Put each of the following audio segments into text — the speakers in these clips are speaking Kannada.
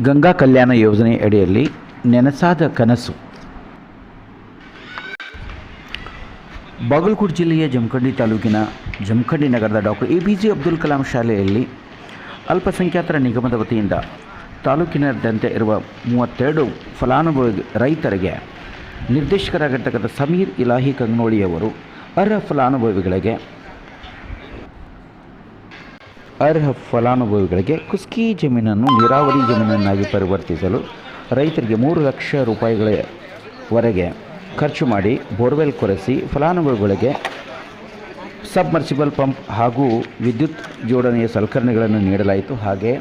ಗಂಗಾ ಕಲ್ಯಾಣ ಯೋಜನೆ ಅಡಿಯಲ್ಲಿ ನೆನಸಾದ ಕನಸು. ಬಾಗಲಕೋಟೆ ಜಿಲ್ಲೆಯ ಜಮಖಂಡಿ ತಾಲೂಕಿನ ಜಮಖಂಡಿ ನಗರದ ಡಾಕ್ಟರ್ APJ ಅಬ್ದುಲ್ ಕಲಾಂ ಶಾಲೆಯಲ್ಲಿ ಅಲ್ಪಸಂಖ್ಯಾತರ ನಿಗಮದ ವತಿಯಿಂದ ತಾಲೂಕಿನಾದ್ಯಂತ ಇರುವ 32 ಫಲಾನುಭವಿ ರೈತರಿಗೆ ನಿರ್ದೇಶಕರಾಗಿರ್ತಕ್ಕಂಥ ಸಮೀರ್ ಇಲಾಹಿ ಕಂಗ್ನೋಳಿಯವರು ಅರ್ಹ ಫಲಾನುಭವಿಗಳಿಗೆ ಕುಸ್ಕಿ ಜಮೀನನ್ನು ನೀರಾವರಿ ಜಮೀನನ್ನಾಗಿ ಪರಿವರ್ತಿಸಲು ರೈತರಿಗೆ 3 ಲಕ್ಷ ರೂಪಾಯಿಗಳವರೆಗೆ ಖರ್ಚು ಮಾಡಿ ಬೋರ್ವೆಲ್ ಕೊರೆಸಿ ಫಲಾನುಭವಿಗಳಿಗೆ ಸಬ್ಮರ್ಸಿಬಲ್ ಪಂಪ್ ಹಾಗೂ ವಿದ್ಯುತ್ ಜೋಡಣೆಯ ಸಲಕರಣೆಗಳನ್ನು ನೀಡಲಾಯಿತು. ಹಾಗೆ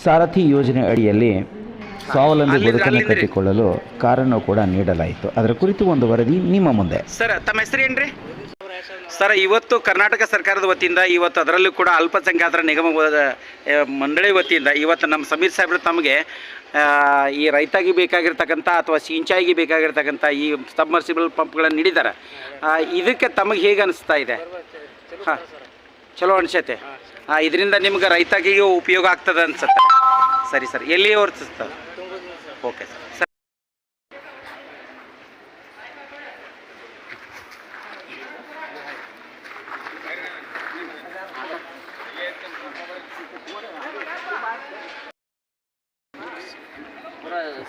ಸಾರಥಿ ಯೋಜನೆ ಅಡಿಯಲ್ಲಿ ಸ್ವಾವಲಂಬಿ ಬದುಕನ್ನು ಕಟ್ಟಿಕೊಳ್ಳಲು ಕಾರನ್ನು ಕೂಡ ನೀಡಲಾಯಿತು. ಅದರ ಕುರಿತು ಒಂದು ವರದಿ ನಿಮ್ಮ ಮುಂದೆ. ಸರ್, ತಮ್ಮ ಹೆಸರು ಏನ್ರಿ? ಸರ್, ಇವತ್ತು ಕರ್ನಾಟಕ ಸರ್ಕಾರದ ವತಿಯಿಂದ ಇವತ್ತು ಅದರಲ್ಲೂ ಕೂಡ ಅಲ್ಪಸಂಖ್ಯಾತರ ನಿಗಮ ಮಂಡಳಿ ವತಿಯಿಂದ ಇವತ್ತು ನಮ್ಮ ಸಮೀರ್ ಸಾಹೇಬರು ತಮಗೆ ಈ ರೈತಾಗಿ ಬೇಕಾಗಿರ್ತಕ್ಕಂಥ ಅಥವಾ ಸಿಂಚಾಯಿಗೆ ಬೇಕಾಗಿರ್ತಕ್ಕಂಥ ಈ ಸಬ್ಮರ್ಸಿಬಲ್ ಪಂಪ್ಗಳನ್ನು ನೀಡಿದ್ದಾರೆ. ಇದಕ್ಕೆ ತಮಗೆ ಹೇಗೆ ಅನಿಸ್ತಾ ಇದೆ? ಹಾಂ, ಚಲೋ ಅನಿಸುತ್ತೆ. ಇದರಿಂದ ನಿಮ್ಗೆ ರೈತಾಗಿಗೆ ಉಪಯೋಗ ಆಗ್ತದೆ ಅನ್ಸುತ್ತೆ. ಸರಿ ಸರ್, ಎಲ್ಲಿ ವರ್ತಿಸ್ತದೆ? Okay sir.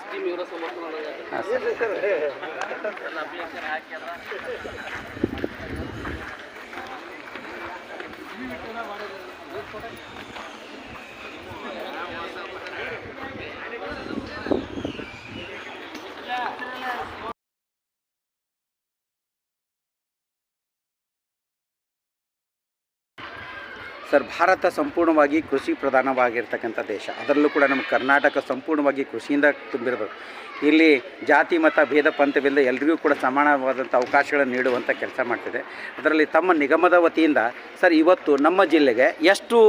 ಸ್ಕೀಮ್ ಇವರ ಸರ್, ಭಾರತ ಸಂಪೂರ್ಣವಾಗಿ ಕೃಷಿ ಪ್ರಧಾನವಾಗಿರ್ತಕ್ಕಂಥ ದೇಶ. ಅದರಲ್ಲೂ ಕೂಡ ನಮ್ಮ ಕರ್ನಾಟಕ ಸಂಪೂರ್ಣವಾಗಿ ಕೃಷಿಯಿಂದ ತುಂಬಿರೋದು. ಇಲ್ಲಿ ಜಾತಿ ಮತ ಭೇದ ಪಂಥವಿಲ್ಲದೆ ಎಲ್ರಿಗೂ ಕೂಡ ಸಮಾನವಾದಂಥ ಅವಕಾಶಗಳನ್ನು ನೀಡುವಂಥ ಕೆಲಸ ಮಾಡ್ತಿದೆ. ಅದರಲ್ಲಿ ತಮ್ಮ ನಿಗಮದ ವತಿಯಿಂದ ಸರ್ ಇವತ್ತು ನಮ್ಮ ಜಿಲ್ಲೆಗೆ ಎಷ್ಟು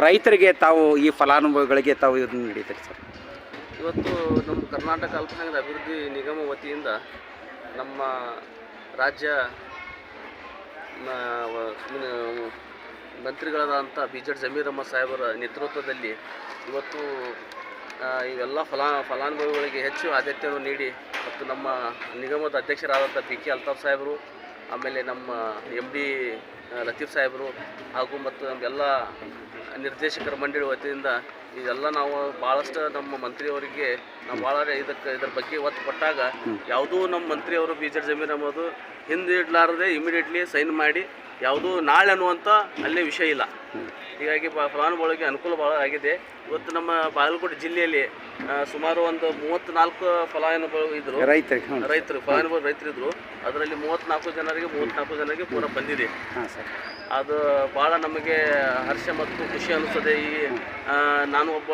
ರೈತರಿಗೆ ತಾವು ಈ ಫಲಾನುಭವಿಗಳಿಗೆ ತಾವು ಇದನ್ನು ನೀಡಿದ್ದೀರಿ ಸರ್? ಇವತ್ತು ನಮ್ಮ ಕರ್ನಾಟಕ ಅಲ್ಪಸಂಖ್ಯಾತ ಅಭಿವೃದ್ಧಿ ನಿಗಮ ವತಿಯಿಂದ ನಮ್ಮ ರಾಜ್ಯ ಮಂತ್ರಿಗಳಾದಂಥ BJ ಜಮೀರ್ ಅಹ್ಮದ್ ಸಾಹೇಬರ ನೇತೃತ್ವದಲ್ಲಿ ಇವತ್ತು ಇವೆಲ್ಲ ಫಲಾನುಭವಿಗಳಿಗೆ ಹೆಚ್ಚು ಆದ್ಯತೆಯನ್ನು ನೀಡಿ ಮತ್ತು ನಮ್ಮ ನಿಗಮದ ಅಧ್ಯಕ್ಷರಾದಂಥ PK ಅಲ್ತಾಫ್ ಸಾಹೇಬರು, ಆಮೇಲೆ ನಮ್ಮ MD ಲತೀಫ್ ಸಾಹೇಬರು ಹಾಗೂ ಮತ್ತು ನಮ್ಮೆಲ್ಲ ನಿರ್ದೇಶಕರ ಮಂಡಳಿ ವತಿಯಿಂದ ಇದೆಲ್ಲ ನಾವು ಭಾಳಷ್ಟು ನಮ್ಮ ಮಂತ್ರಿಯವರಿಗೆ ನಾವು ಭಾಳ ಇದ್ರ ಬಗ್ಗೆ ಒತ್ತು ಕೊಟ್ಟಾಗ ಯಾವುದೂ ನಮ್ಮ ಮಂತ್ರಿಯವರು BJ ಜಮೀರ್ ಅಹ್ಮದ್ ಹಿಂದಿಡಲಾರದೆ ಇಮಿಡಿಯೇಟ್ಲಿ ಸೈನ್ ಮಾಡಿ ಯಾವುದೂ ನಾಳೆ ಅನ್ನುವಂಥ ಅಲ್ಲೇ ವಿಷಯ ಇಲ್ಲ. ಹೀಗಾಗಿ ಫಲಾನುಭವಿಗಳಿಗೆ ಅನುಕೂಲ ಭಾಳ ಆಗಿದೆ. ಇವತ್ತು ನಮ್ಮ ಬಾಗಲಕೋಟೆ ಜಿಲ್ಲೆಯಲ್ಲಿ ಸುಮಾರು ಒಂದು 34 ಫಲಾನುಭವಿ ಇದ್ದರು, ಫಲಾನುಭವಿ ರೈತರಿದ್ದರು. ಅದರಲ್ಲಿ 34 ಜನರಿಗೆ ಪೂರ ಬಂದಿದೆ. ಅದು ಭಾಳ ನಮಗೆ ಹರ್ಷ ಮತ್ತು ಖುಷಿ ಅನಿಸ್ತದೆ. ಈ ನಾನು ಒಬ್ಬ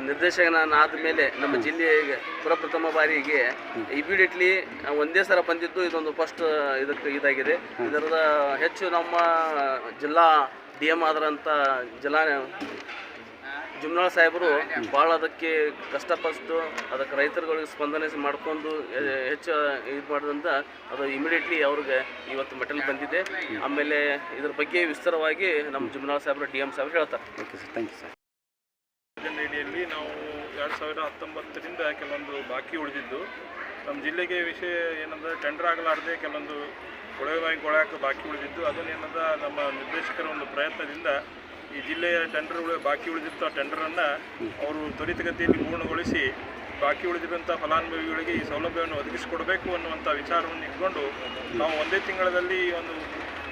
ನಿರ್ದೇಶಕನಾದ ಮೇಲೆ ನಮ್ಮ ಜಿಲ್ಲೆಗೆ ಪ್ರಪ್ರಥಮ ಬಾರಿಗೆ ಇಮಿಡಿಯೇಟ್ಲಿ ಒಂದೇ ಸಲ ಬಂದಿದ್ದು ಇದೊಂದು ಫಸ್ಟ್ ಇದಾಗಿದೆ. ಇದರದ ಹೆಚ್ಚು ನಮ್ಮ ಜಿಲ್ಲಾ DM ಆದರಂಥ ಜುಮ್ನಾಳ್ ಸಾಹೇಬರು ಭಾಳ ಅದಕ್ಕೆ ಕಷ್ಟಪಟ್ಟು ಅದಕ್ಕೆ ರೈತರುಗಳಿಗೆ ಸ್ಪಂದನೆ ಮಾಡಿಕೊಂಡು ಹೆಚ್ಚು ಇದು ಮಾಡೋದ್ರಿಂದ ಅದು ಇಮಿಡಿಯೇಟ್ಲಿ ಅವ್ರಿಗೆ ಇವತ್ತು ಮೆಟಲ್ ಬಂದಿದೆ. ಆಮೇಲೆ ಇದ್ರ ಬಗ್ಗೆ ವಿಸ್ತಾರವಾಗಿ ನಮ್ಮ ಜುಮ್ನಾಳ್ ಸಾಹೇಬರು DM ಸಾಹೇಬರು ಹೇಳ್ತಾರೆ. Okay sir, thank you sir. ಯೋಜನೆಯಡಿಯಲ್ಲಿ ನಾವು 2019ರಿಂದ ಕೆಲವೊಂದು ಬಾಕಿ ಉಳಿದಿದ್ದು ನಮ್ಮ ಜಿಲ್ಲೆಗೆ ವಿಷಯ ಏನಂದರೆ ಟೆಂಡರ್ ಆಗಲಾರದೆ ಕೆಲವೊಂದು ಕೊಳಕ್ಕೆ ಬಾಕಿ ಉಳಿದಿದ್ದು ಅದನ್ನೇನದ ನಮ್ಮ ನಿರ್ದೇಶಕರ ಒಂದು ಪ್ರಯತ್ನದಿಂದ ಈ ಜಿಲ್ಲೆಯ ಟೆಂಡರ್ಗಳು ಬಾಕಿ ಉಳಿದಿತ್ತು. ಆ ಟೆಂಡರನ್ನು ಅವರು ತ್ವರಿತಗತಿಯಲ್ಲಿ ಪೂರ್ಣಗೊಳಿಸಿ ಬಾಕಿ ಉಳಿದಿರುವಂಥ ಫಲಾನುಭವಿಗಳಿಗೆ ಈ ಸೌಲಭ್ಯವನ್ನು ಒದಗಿಸಿಕೊಡಬೇಕು ಅನ್ನುವಂಥ ವಿಚಾರವನ್ನು ಇಟ್ಕೊಂಡು ನಾವು ಒಂದೇ ತಿಂಗಳಲ್ಲಿ ಒಂದು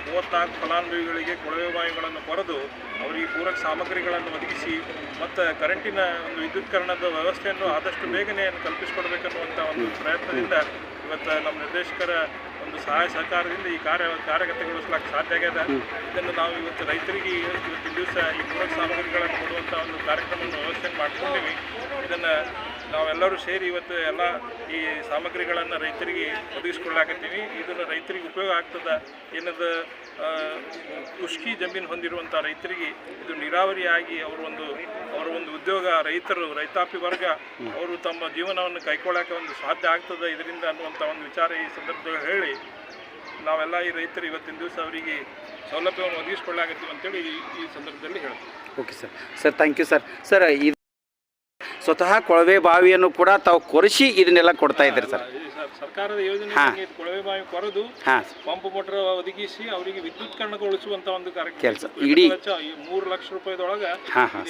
34 ಫಲಾನುಭವಿಗಳಿಗೆ ಕೊಳವೆ ಬಾವಿಗಳನ್ನು ಕೊರೆದು ಅವರಿಗೆ ಪೂರಕ ಸಾಮಗ್ರಿಗಳನ್ನು ಒದಗಿಸಿ ಮತ್ತು ಕರೆಂಟಿನ ಒಂದು ವಿದ್ಯುತ್ಕರಣದ ವ್ಯವಸ್ಥೆಯನ್ನು ಆದಷ್ಟು ಬೇಗನೆ ಕಲ್ಪಿಸಿಕೊಡ್ಬೇಕನ್ನುವಂಥ ಒಂದು ಪ್ರಯತ್ನದಿಂದ ಇವತ್ತು ನಮ್ಮ ನಿರ್ದೇಶಕರ ಒಂದು ಸಹಾಯ ಸಹಕಾರದಿಂದ ಈ ಕಾರ್ಯಗತಗೊಳಿಸ್ಲಿಕ್ಕೆ ಸಾಧ್ಯ ಆಗ್ಯದ. ಇದನ್ನು ನಾವು ಇವತ್ತು ರೈತರಿಗೆ ಇವತ್ತಿನ ದಿವಸ ಈ ಪೂರಕ ಸಾಮಗ್ರಿಗಳನ್ನು ಕೊಡುವಂಥ ಒಂದು ಕಾರ್ಯಕ್ರಮವನ್ನು ವ್ಯವಸ್ಥೆ ಮಾಡ್ಕೊಂಡಿವಿ. ಇದನ್ನು ನಾವೆಲ್ಲರೂ ಸೇರಿ ಇವತ್ತು ಎಲ್ಲ ಈ ಸಾಮಗ್ರಿಗಳನ್ನು ರೈತರಿಗೆ ಒದಗಿಸ್ಕೊಳ್ಳಾಕತ್ತೀವಿ. ಇದನ್ನು ರೈತರಿಗೆ ಉಪಯೋಗ ಆಗ್ತದೆ. ಏನದು ಖುಷ್ಕಿ ಜಮೀನು ಹೊಂದಿರುವಂಥ ರೈತರಿಗೆ ಇದು ನೀರಾವರಿಯಾಗಿ ಅವರ ಒಂದು ಉದ್ಯೋಗ, ರೈತಾಪಿ ವರ್ಗ ಅವರು ತಮ್ಮ ಜೀವನವನ್ನು ಕೈಗೊಳ್ಳೋಕೆ ಒಂದು ಸಾಧ್ಯ ಆಗ್ತದೆ ಇದರಿಂದ ಅನ್ನುವಂಥ ಒಂದು ವಿಚಾರ ಈ ಸಂದರ್ಭದಲ್ಲಿ ಹೇಳಿ ನಾವೆಲ್ಲ ಈ ರೈತರು ಇವತ್ತಿನ ದಿವಸ ಅವರಿಗೆ ಸೌಲಭ್ಯವನ್ನು ಒದಗಿಸಿಕೊಳ್ಳಾಗತ್ತೀವಿ ಅಂತೇಳಿ ಈ ಸಂದರ್ಭದಲ್ಲಿ ಹೇಳ್ತೀವಿ. Okay sir thank you sir ಇದು ಸ್ವತಃ ಕೊಳವೆ ಬಾವಿಯನ್ನು ಕೂಡ ತಾವು ಕೊರೆಸಿ ಇದನ್ನೆಲ್ಲ ಕೊಡ್ತಾ ಇದ್ದೀರಿ ಸರ್. ಸರ್ಕಾರದ ಯೋಜನೆ ಕೊಳವೆ ಬಾವಿ ಕೊರೆದು ಪಂಪ್ ಮೋಟರ್ ಒದಗಿಸಿ ಅವರಿಗೆ ವಿದ್ಯುತ್ಕರಣಗೊಳಿಸುವಂತ ಒಂದು ಕೆಲಸ ಇಡೀ 3 ಲಕ್ಷ ರೂಪಾಯಿದೊಳಗೆ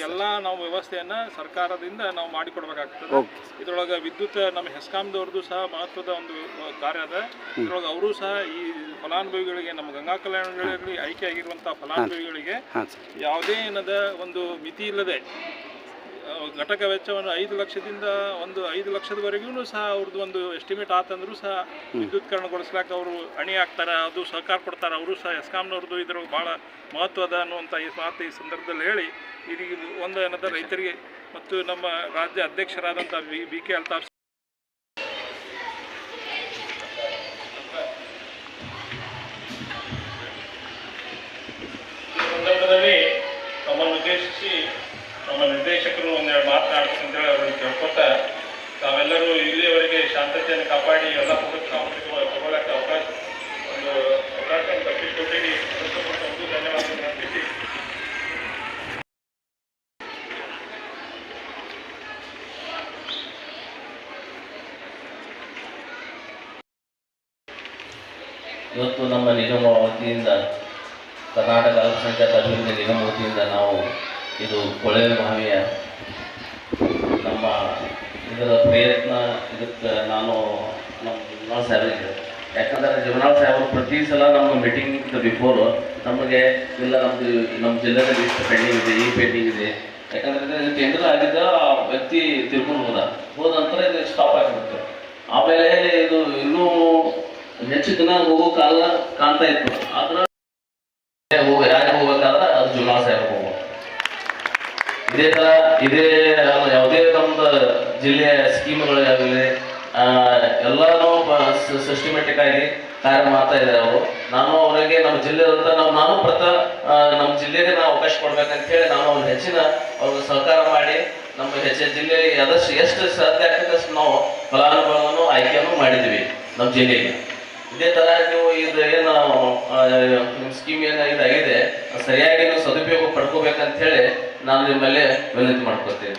ಎಲ್ಲ ನಾವು ವ್ಯವಸ್ಥೆಯನ್ನ ಸರ್ಕಾರದಿಂದ ನಾವು ಮಾಡಿಕೊಡ್ಬೇಕಾಗ್ತದೆ. ಇದ್ರೊಳಗೆ ವಿದ್ಯುತ್ ನಮ್ಮ ಹೆಸ್ಕಾಂದವ್ರದ್ದು ಸಹ ಮಹತ್ವದ ಒಂದು ಕಾರ್ಯ ಅದ. ಇದ್ರೊಳಗೆ ಅವರು ಸಹ ಈ ಫಲಾನುಭವಿಗಳಿಗೆ ನಮ್ಮ ಗಂಗಾ ಕಲ್ಯಾಣಗಳಲ್ಲಿ ಆಯ್ಕೆ ಆಗಿರುವಂತಹ ಫಲಾನುಭವಿಗಳಿಗೆ ಯಾವುದೇ ಏನದ ಒಂದು ಮಿತಿ ಇಲ್ಲದೆ ಘಟಕ ವೆಚ್ಚವನ್ನು 5 ಲಕ್ಷದಿಂದ 5 ಲಕ್ಷದವರೆಗೂ ಸಹ ಅವ್ರದ್ದು ಒಂದು ಎಸ್ಟಿಮೇಟ್ ಆತಂದ್ರೂ ಸಹ ವಿದ್ಯುತ್ಕರಣಗೊಳಿಸ್ಲಾಕ ಅವರು ಅಣಿ ಆಗ್ತಾರೆ, ಅದು ಸಹಕಾರ ಕೊಡ್ತಾರೆ. ಅವರು ಸಹ ಎಸ್ಕಾಂನವ್ರದ್ದು ಇದ್ರ ಭಾಳ ಮಹತ್ವದ ಅನ್ನುವಂಥ ಈ ಸಂದರ್ಭದಲ್ಲಿ ಹೇಳಿ ಇದೀಗ ಒಂದು ಏನದ ರೈತರಿಗೆ ಮತ್ತು ನಮ್ಮ ರಾಜ್ಯ ಅಧ್ಯಕ್ಷರಾದಂಥ BK ಅಲ್ತಾಫ್ ಸಂದರ್ಭದಲ್ಲಿ ನಮ್ಮನ್ನು ಉದ್ದೇಶಿಸಿ ನಮ್ಮ ನಿರ್ದೇಶಕರು ಒಂದೆರಡು ಮಾತನಾಡ್ಬೇಕಂತೇಳಿ ಅವ್ರಿಗೆ ಕೇಳ್ಕೊತ ತಾವೆಲ್ಲರೂ ಇಲ್ಲಿಯವರೆಗೆ ಶಾಂತತೆಯನ್ನು ಕಾಪಾಡಿ ಎಲ್ಲ ತಗೊಳ್ಳೋಕ್ಕೆ ಅವಕಾಶವನ್ನು ತಪ್ಪಿಸಿಕೊಟ್ಟಿರಿ. ಧನ್ಯವಾದಗಳು ಅರ್ಪಿಸಿ ಇವತ್ತು ನಮ್ಮ ನಿಗಮ ವತಿಯಿಂದ ಕರ್ನಾಟಕ ಅಲ್ಪಸಂಖ್ಯಾತ ಅಭಿವೃದ್ಧಿ ನಿಗಮ ವತಿಯಿಂದ ನಾವು ಇದು ಕೊಳವೆ ಬಾವಿಯ ನಮ್ಮ ಇದರ ಪ್ರಯತ್ನ ಇದಕ್ಕೆ ನಾನು ನಮ್ಮ ಜುಮ್ನಾಳ್ ಸಾಹೇಬರಿಗೆ, ಯಾಕಂದರೆ ಜುಮ್ನಾಳ್ ಸಾಹೇಬರು ಪ್ರತಿ ಸಲ ನಮ್ಮ ಮೀಟಿಂಗ್ ಬಿಫೋರು ನಮಗೆ ಇಲ್ಲ ನಮ್ಮ ಜಿಲ್ಲೆಯಲ್ಲಿ ಇಷ್ಟು ಪೆಂಡಿಂಗ್ ಇದೆ, ಈ ಪೆಂಡಿಂಗ್ ಇದೆ. ಯಾಕಂದರೆ ಇದು ಟೆಂಡರ್ ಆಗಿದ್ದ ಆ ವ್ಯಕ್ತಿ ತಿಳ್ಕೊಂಡು ಹೋದ ನಂತರ ಇದು ಸ್ಟಾಪ್ ಆಗಿಬಿಡ್ತು. ಆಮೇಲೆ ಇದು ಇನ್ನೂ ಹೆಚ್ಚು ದಿನ ಹೋಗೋ ಕಾಲ ಕಾಣ್ತಾ ಇತ್ತು. ಆದ್ರೆ ಯಾರು ಹೋಗ್ಬೇಕಾದ್ರೆ ಅದು ಜುಮ್ನಾಳ್ ಸಾಹೇಬ್ ಹೋಗ್ಬೇಕು. ಇದೇ ಥರ ಯಾವುದೇ ನಮ್ದು ಜಿಲ್ಲೆಯ ಸ್ಕೀಮ್ಗಳಾಗಲಿ ಎಲ್ಲನೂ ಸಿಸ್ಟಮೆಟಿಕ್ ಆಗಿ ಕಾರ್ಯ ಮಾಡ್ತಾ ಇದ್ದಾರೆ ಅವರು. ನಾನು ಅವರಿಗೆ ನಮ್ಮ ಜಿಲ್ಲೆದಂತ ನಾನು ನಮ್ಮ ಜಿಲ್ಲೆಗೆ ನಾವು ಅವಕಾಶ ಕೊಡ್ಬೇಕಂತ ಹೇಳಿ ನಾನು ಅವ್ರು ಹೆಚ್ಚಿನ ಅವ್ರಿಗೆ ಸಹಕಾರ ಮಾಡಿ ನಮ್ಮ ಜಿಲ್ಲೆಗೆ ಎಷ್ಟು ಸಾಧ್ಯ ಆಗ್ತದೆ ನಾವು ಫಲಾನುಭವಿಗಳನ್ನು ಆಯ್ಕೆಯನ್ನು ಮಾಡಿದ್ದೀವಿ ನಮ್ಮ ಜಿಲ್ಲೆಗೆ. ಇದೇ ಥರ ನೀವು ಇದು ಏನು ನಿಮ್ಮ ಸ್ಕೀಮ್ ಇದಾಗಿದೆ ಸರಿಯಾಗಿ ನೀವು ಸದುಪಯೋಗ ಪಡ್ಕೋಬೇಕಂತ ಹೇಳಿ ನಾನು ನಿಮ್ಮಲ್ಲಿ ವಿನಂತಿ ಮಾಡ್ಕೊತೀನಿ.